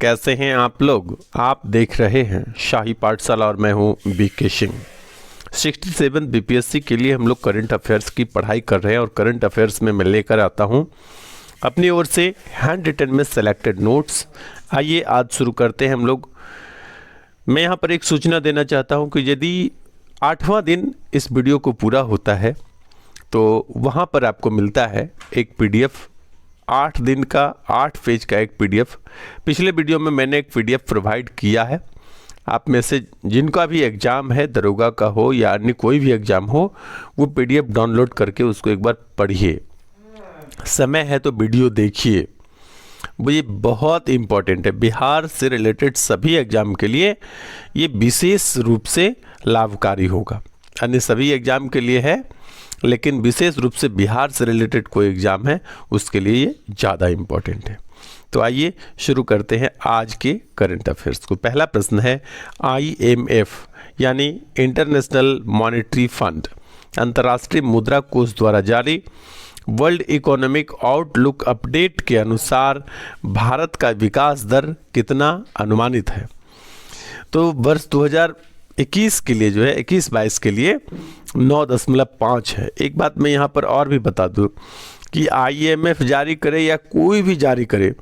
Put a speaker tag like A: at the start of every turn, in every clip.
A: कैसे हैं आप लोग। आप देख रहे हैं शाही पाठशाला और मैं हूं बीके सिंह। 67 बीपीएससी के लिए हम लोग करंट अफेयर्स की पढ़ाई कर रहे हैं और करंट अफेयर्स में मैं लेकर आता हूं अपनी ओर से हैंड रिटन में सेलेक्टेड नोट्स। आइए आज शुरू करते हैं हम लोग। मैं यहां पर एक सूचना देना चाहता हूं कि यदि 8वां दिन इस वीडियो को पूरा होता है तो वहां पर आपको मिलता है एक पीडीएफ, 8 दिन का 8 पेज का एक पीडीएफ। पिछले वीडियो में मैंने एक पीडीएफ प्रोवाइड किया है। आप में से जिनका भी एग्ज़ाम है, दरोगा का हो या अन्य कोई भी एग्ज़ाम हो, वो पीडीएफ डाउनलोड करके उसको एक बार पढ़िए। समय है तो वीडियो देखिए, वो ये बहुत इम्पॉर्टेंट है। बिहार से रिलेटेड सभी एग्ज़ाम के लिए ये विशेष रूप से लाभकारी होगा। अन्य सभी एग्ज़ाम के लिए है, लेकिन विशेष रूप से बिहार से रिलेटेड कोई एग्ज़ाम है उसके लिए ये ज़्यादा इम्पॉर्टेंट है। तो आइए शुरू करते हैं आज के करंट अफेयर्स को। पहला प्रश्न है, IMF यानी इंटरनेशनल मॉनेटरी फंड, अंतर्राष्ट्रीय मुद्रा कोष द्वारा जारी वर्ल्ड इकोनॉमिक आउटलुक अपडेट के अनुसार भारत का विकास दर कितना अनुमानित है। तो वर्ष 2021 के लिए जो है 21-22 के लिए 9.5 है। एक बात मैं यहाँ पर और भी बता दूँ कि IMF जारी करे या कोई भी जारी करे,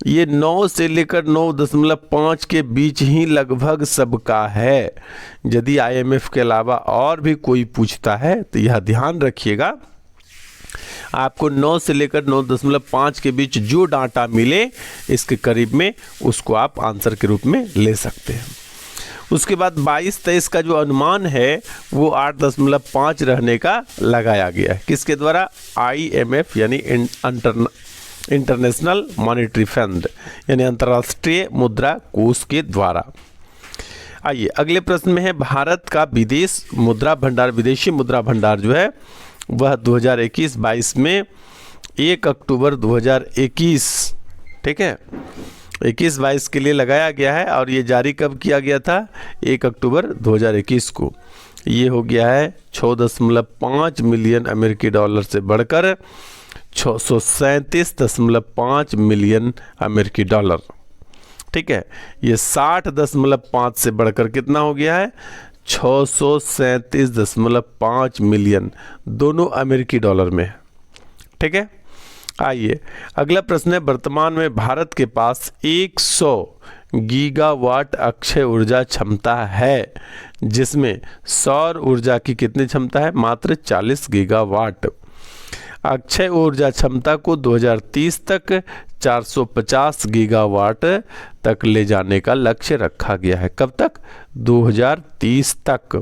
A: ये 9 से लेकर 9.5 के बीच ही लगभग सबका है। यदि IMF के अलावा और भी कोई पूछता है तो यह ध्यान रखिएगा, आपको 9 से लेकर 9.5 के बीच जो डाटा मिले इसके करीब में उसको आप आंसर के रूप में ले सकते हैं। उसके बाद 22-23 का जो अनुमान है वो 8.5 रहने का लगाया गया है। किसके द्वारा? IMF यानी इंटरनेशनल मॉनेटरी फंड यानी अंतर्राष्ट्रीय मुद्रा कोष के द्वारा। आइए अगले प्रश्न में है, भारत का विदेशी मुद्रा भंडार जो है वह 2021-22 में 1 अक्टूबर 2021, ठीक है, 21-22 के लिए लगाया गया है और ये जारी कब किया गया था? 1 अक्टूबर 2021 को। ये हो गया है 6.5 मिलियन अमेरिकी डॉलर से बढ़कर 637.5 मिलियन अमेरिकी डॉलर, ठीक है। ये 60.5 से बढ़कर कितना हो गया है? 637.5 मिलियन, दोनों अमेरिकी डॉलर में, ठीक है। आइए अगला प्रश्न है, वर्तमान में भारत के पास 100 गीगावाट अक्षय ऊर्जा क्षमता है, जिसमें सौर ऊर्जा की कितनी क्षमता है? मात्र 40 गीगावाट। अक्षय ऊर्जा क्षमता को 2030 तक 450 गीगावाट तक ले जाने का लक्ष्य रखा गया है। कब तक? 2030 तक।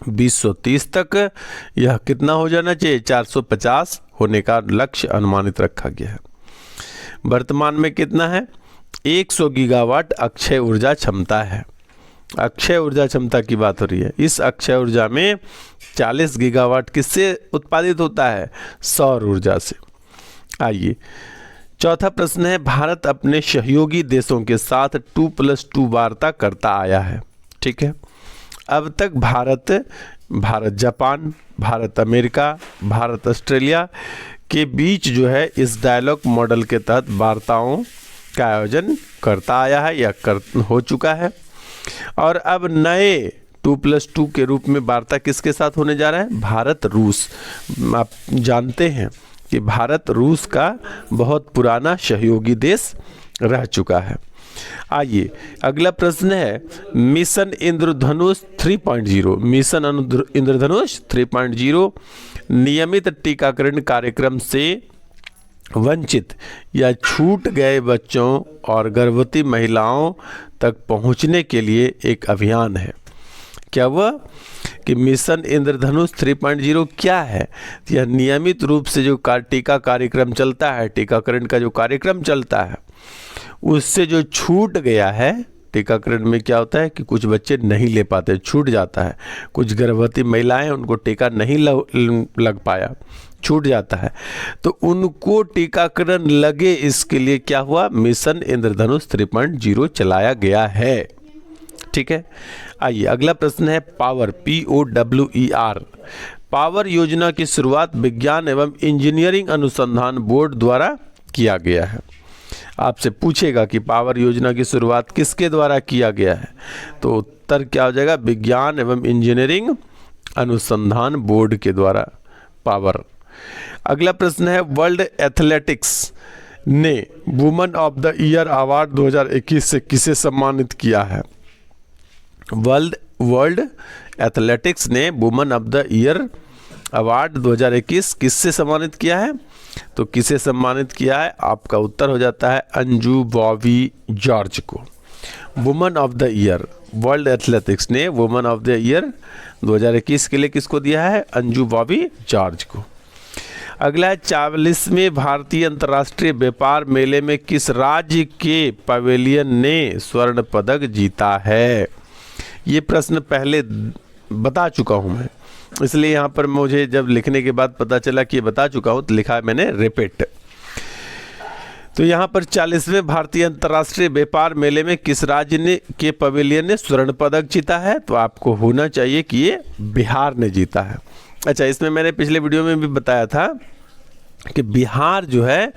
A: 2030 तक यह कितना हो जाना चाहिए? 450 होने का लक्ष्य अनुमानित रखा गया है। वर्तमान में कितना है? 100 गीगावाट अक्षय ऊर्जा क्षमता है। अक्षय ऊर्जा क्षमता की बात हो रही है। इस अक्षय ऊर्जा में 40 गीगावाट किससे उत्पादित होता है? सौर ऊर्जा से। आइए चौथा प्रश्न है, भारत अपने सहयोगी देशों के साथ 2+2 वार्ता करता आया है, ठीक है। अब तक Bharat Japan, Bharat America, Bharat Australia के बीच जो है इस डायलॉग मॉडल के तहत वार्ताओं का आयोजन करता आया है या हो चुका है। और अब नए 2+2 के रूप में वार्ता किसके साथ होने जा रहा है? भारत रूस। आप जानते हैं कि भारत रूस का बहुत पुराना सहयोगी देश रह चुका है। आइए अगला प्रश्न है, मिशन इंद्रधनुष 3.0, मिशन इंद्रधनुष 3.0 नियमित टीकाकरण कार्यक्रम से वंचित या छूट गए बच्चों और गर्भवती महिलाओं तक पहुंचने के लिए एक अभियान है। क्या हुआ कि मिशन इंद्रधनुष 3.0 क्या है? यह नियमित रूप से जो टीका कार्यक्रम चलता है, टीकाकरण का जो कार्यक्रम चलता है, उससे जो छूट गया है, टीकाकरण में क्या होता है कि कुछ बच्चे नहीं ले पाते, छूट जाता है। कुछ गर्भवती महिलाएं, उनको टीका नहीं लग पाया, छूट जाता है, तो उनको टीकाकरण लगे, इसके लिए क्या हुआ? मिशन इंद्रधनुष 3.0 चलाया गया है, ठीक है। आइए अगला प्रश्न है, पावर POWER, पावर योजना की शुरुआत विज्ञान एवं इंजीनियरिंग अनुसंधान बोर्ड द्वारा किया गया है। आपसे पूछेगा कि पावर योजना की शुरुआत किसके द्वारा किया गया है, तो उत्तर क्या हो जाएगा, विज्ञान एवं इंजीनियरिंग अनुसंधान बोर्ड के द्वारा पावर। अगला प्रश्न है, वर्ल्ड एथलेटिक्स ने woman of the year award 2021 से किसे सम्मानित किया है। वर्ल्ड एथलेटिक्स ने woman of the year award 2021 किससे सम्मानित किया है, तो किसे सम्मानित किया है, आपका उत्तर हो जाता है अंजू बॉबी जॉर्ज को। Woman of the year, world athletics ने वुमन ऑफ द ईयर 2021 के लिए किसको दिया है, अंजू बॉबी जॉर्ज को। अगला है, 44वें भारतीय अंतर्राष्ट्रीय व्यापार मेले में किस राज्य के पवेलियन ने स्वर्ण पदक जीता है। ये प्रश्न पहले बता चुका हूं मैं, इसलिए यहाँ पर मुझे जब लिखने के बाद पता चला कि ये बता चुका हूँ तो लिखा है मैंने रिपीट। तो यहाँ पर 40वें भारतीय अंतर्राष्ट्रीय व्यापार मेले में किस राज्य ने के पवेलियन ने स्वर्ण पदक जीता है, तो आपको होना चाहिए कि ये बिहार ने जीता है। अच्छा, इसमें मैंने पिछले वीडियो में भी बताया था कि बिहार जो है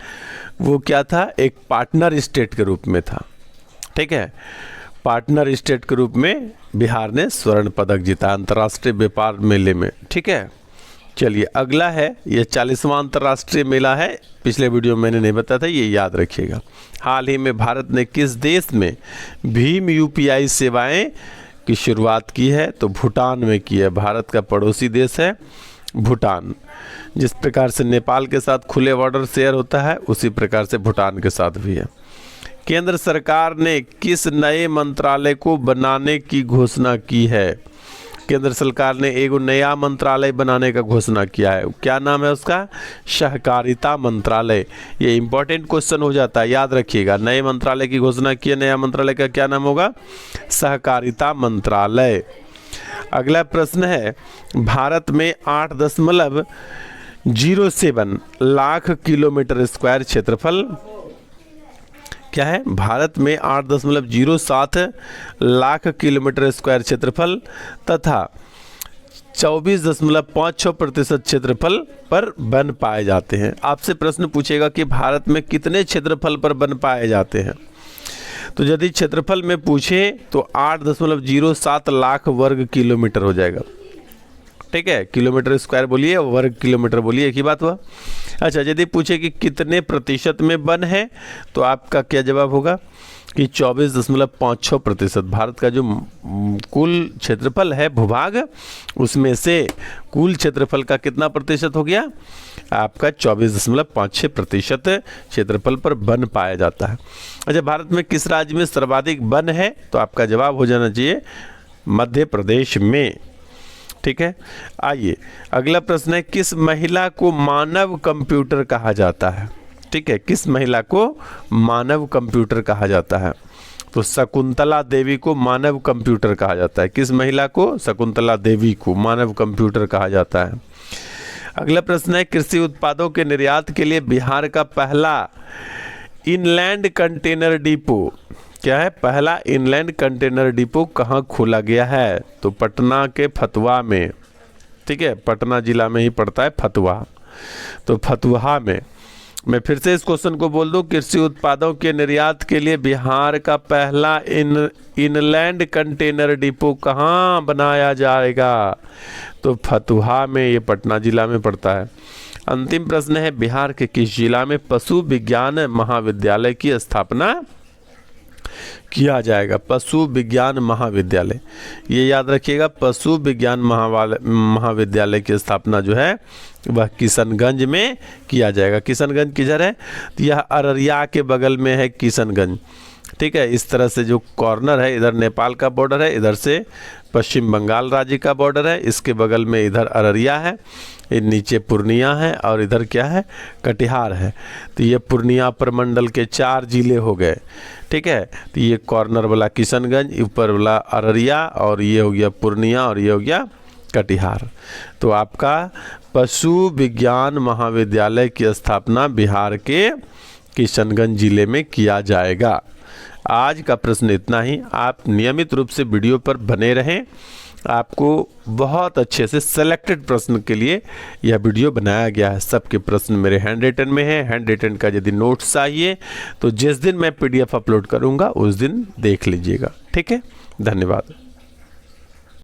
A: वो क्या था, एक पार्टनर स्टेट के रूप में था। ठीक है, पार्टनर स्टेट के रूप में बिहार ने स्वर्ण पदक जीता अंतर्राष्ट्रीय व्यापार मेले में। ठीक है, चलिए अगला है, ये 40वां अंतर्राष्ट्रीय मेला है, पिछले वीडियो में मैंने नहीं बताया था, ये याद रखिएगा। हाल ही में भारत ने किस देश में भीम यूपीआई सेवाएं की शुरुआत की है, तो भूटान में की है। भारत का पड़ोसी देश है भूटान। जिस प्रकार से नेपाल के साथ खुले बॉर्डर शेयर होता है, उसी प्रकार से भूटान के साथ भी है। केंद्र सरकार ने किस नए मंत्रालय को बनाने की घोषणा की है। केंद्र सरकार ने एक नया मंत्रालय बनाने का घोषणा किया है, क्या नाम है उसका, सहकारिता मंत्रालय। ये इंपॉर्टेंट क्वेश्चन हो जाता है, याद रखिएगा। नए मंत्रालय की घोषणा की है, नया मंत्रालय का क्या नाम होगा, सहकारिता मंत्रालय। अगला प्रश्न है, भारत में 8.07 लाख किलोमीटर स्क्वायर क्षेत्रफल क्या है, भारत में 8.07 लाख किलोमीटर स्क्वायर क्षेत्रफल तथा 24.56% क्षेत्रफल पर वन पाए जाते हैं। आपसे प्रश्न पूछेगा कि भारत में कितने क्षेत्रफल पर वन पाए जाते हैं, तो यदि क्षेत्रफल में पूछे तो 8.07 लाख वर्ग किलोमीटर हो जाएगा। ठीक है, किलोमीटर स्क्वायर बोलिए, वर्ग किलोमीटर बोलिए, एक ही बात हुआ। अच्छा, यदि पूछे कि कितने प्रतिशत में वन है, तो आपका क्या जवाब होगा कि 24.56%। भारत का जो कुल क्षेत्रफल है भूभाग, उसमें से कुल क्षेत्रफल का कितना प्रतिशत हो गया, आपका 24.56% क्षेत्रफल पर वन पाया जाता है। अच्छा, भारत में किस राज्य में सर्वाधिक वन है, तो आपका जवाब हो जाना चाहिए मध्य प्रदेश में। ठीक है, आइए अगला प्रश्न है, किस महिला को मानव कंप्यूटर कहा जाता है। ठीक है, किस महिला को मानव कंप्यूटर कहा जाता है, तो शकुंतला देवी को मानव कंप्यूटर कहा जाता है। किस महिला को, शकुंतला देवी को मानव कंप्यूटर कहा जाता है। अगला प्रश्न है, कृषि उत्पादों के निर्यात के लिए बिहार का पहला इनलैंड कंटेनर डिपो क्या है, पहला इनलैंड कंटेनर डिपो कहाँ खोला गया है, तो पटना के फतुहा में। ठीक है, पटना जिला में ही पड़ता है फतुहा, तो फतुहा में। मैं फिर से इस क्वेश्चन को बोल दूं, कृषि उत्पादों के निर्यात के लिए बिहार का पहला इनलैंड कंटेनर डिपो कहाँ बनाया जाएगा, तो फतुहा में, ये पटना जिला में पड़ता है। अंतिम प्रश्न है, बिहार के किस जिला में पशु विज्ञान महाविद्यालय की स्थापना किया जाएगा। पशु विज्ञान महाविद्यालय, ये याद रखिएगा, पशु विज्ञान महाविद्यालय की स्थापना जो है वह किशनगंज में किया जाएगा। किशनगंज किधर है, तो यह अररिया के बगल में है किशनगंज। ठीक है, इस तरह से जो कॉर्नर है, इधर नेपाल का बॉर्डर है, इधर से पश्चिम बंगाल राज्य का बॉर्डर है, इसके बगल में इधर अररिया है, नीचे पूर्णिया है और इधर क्या है, कटिहार है। तो ये पूर्णिया प्रमंडल के 4 जिले हो गए। ठीक है, तो ये कॉर्नर वाला किशनगंज, ऊपर वाला अररिया, और ये हो गया पूर्णिया, और ये हो गया कटिहार। तो आपका पशु विज्ञान महाविद्यालय की स्थापना बिहार के किशनगंज जिले में किया जाएगा। आज का प्रश्न इतना ही। आप नियमित रूप से वीडियो पर बने रहें आपको बहुत अच्छे से सेलेक्टेड प्रश्न के लिए यह वीडियो बनाया गया है। सबके प्रश्न मेरे हैंड रिटन में है। हैंड रिटन का यदि नोट्स चाहिए तो जिस दिन मैं PDF अपलोड करूंगा उस दिन देख लीजिएगा। ठीक है, धन्यवाद।